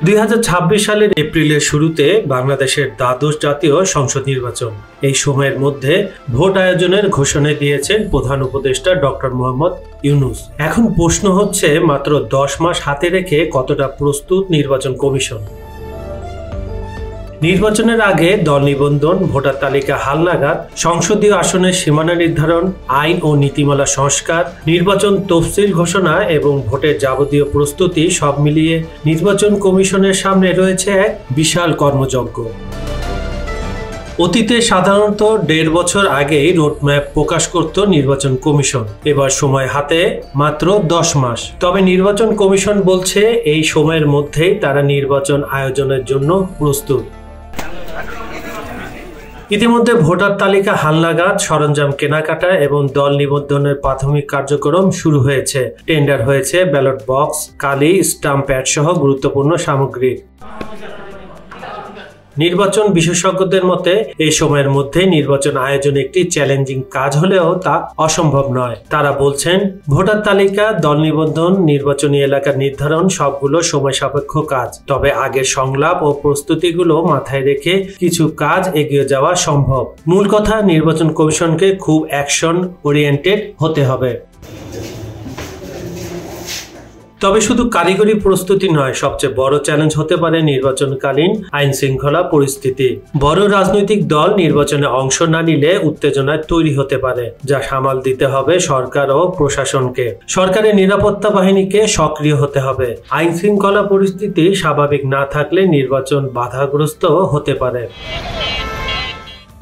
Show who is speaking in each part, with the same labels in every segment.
Speaker 1: 2026 সালের এপ্রিলের শুরুতে বাংলাদেশের দ্বাদশ জাতীয় সংসদ নির্বাচন। এই সময়ের মধ্যে ভোট আয়োজনের ঘোষণা দিয়েছেন প্রধান উপদেষ্টা ডক্টর মোহাম্মদ ইউনূস। এখন প্রশ্ন হচ্ছে, মাত্র 10 মাস হাতে রেখে কতটা প্রস্তুত নির্বাচন কমিশন? নির্বাচনের আগে দল নিবন্ধন, ভোটার তালিকা হালনাগাদ, সংসদীয় আসনের সীমানা নির্ধারণ, আইন ও নীতিমালা সংস্কার, নির্বাচন তফসিল ঘোষণা এবং ভোটের যাবতীয় প্রস্তুতি সব মিলিয়ে নির্বাচন কমিশনের সামনে রয়েছে এক বিশাল কর্মযজ্ঞ। অতীতে সাধারণত 1.5 বছর আগেই রোডম্যাপ প্রকাশ করত নির্বাচন কমিশন। এবার সময় হাতে মাত্র 10 মাস। তবে নির্বাচন কমিশন বলছে এই সময়ের মধ্যেই তারা নির্বাচন আয়োজনের জন্য প্রস্তুত। ইতিমধ্যে ভোটার তালিকা হালনাগাদ, সরঞ্জাম কেনাকাটা এবং দল নিবন্ধনের প্রাথমিক কার্যক্রম শুরু হয়েছে। টেন্ডার হয়েছে ব্যালট বক্স, কালি, স্টাম্প প্যাড সহ গুরুত্বপূর্ণ সামগ্রী। নির্বাচন বিশেষজ্ঞদের মতে এই সময়ের মধ্যে নির্বাচন আয়োজন একটি চ্যালেঞ্জিং কাজ হলেও তা অসম্ভব নয়। তারা বলছেন, ভোটার তালিকা, দল নিবন্ধন, নির্বাচনী এলাকা নির্ধারণ সবগুলো সময় সাপেক্ষ কাজ। তবে আগের সংলাপ ও প্রস্তুতিগুলো মাথায় রেখে কিছু কাজ এগিয়ে যাওয়া সম্ভব। মূল কথা, নির্বাচন কমিশনকে খুব অ্যাকশন ওরিয়েন্টেড হতে হবে। তবে শুধু কারিগরি প্রস্তুতি নয়, সবচেয়ে বড় চ্যালেঞ্জ হতে পারে নির্বাচনকালীন আইন শৃঙ্খলা পরিস্থিতি। বড় রাজনৈতিক দল নির্বাচনে অংশ না নিলে উত্তেজনা তৈরি হতে পারে, যা সামাল দিতে হবে সরকার ও প্রশাসনকে। সরকারের নিরাপত্তা বাহিনীকে সক্রিয় হতে হবে। আইন শৃঙ্খলা পরিস্থিতি স্বাভাবিক না থাকলে নির্বাচন বাধাগ্রস্ত হতে পারে।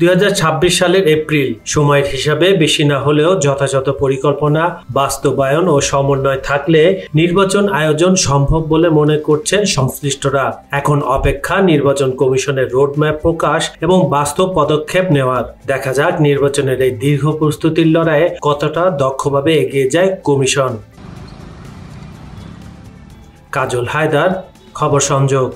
Speaker 1: 2026 সালের এপ্রিল সময়ের হিসাবে বেশি না হলেও যথাযথ পরিকল্পনা, বাস্তবায়ন ও সমন্বয় থাকলে নির্বাচন আয়োজন সম্ভব বলে মনে করছেন সংশ্লিষ্টরা। এখন অপেক্ষা নির্বাচন কমিশনের রোডম্যাপ প্রকাশ এবং বাস্তব পদক্ষেপ নেওয়ার। দেখা যাক নির্বাচনের এই দীর্ঘ প্রস্তুতির লড়াইয়ে কতটা দক্ষভাবে এগিয়ে যায় কমিশন। কাজল হায়দার, খবর সংযোগ।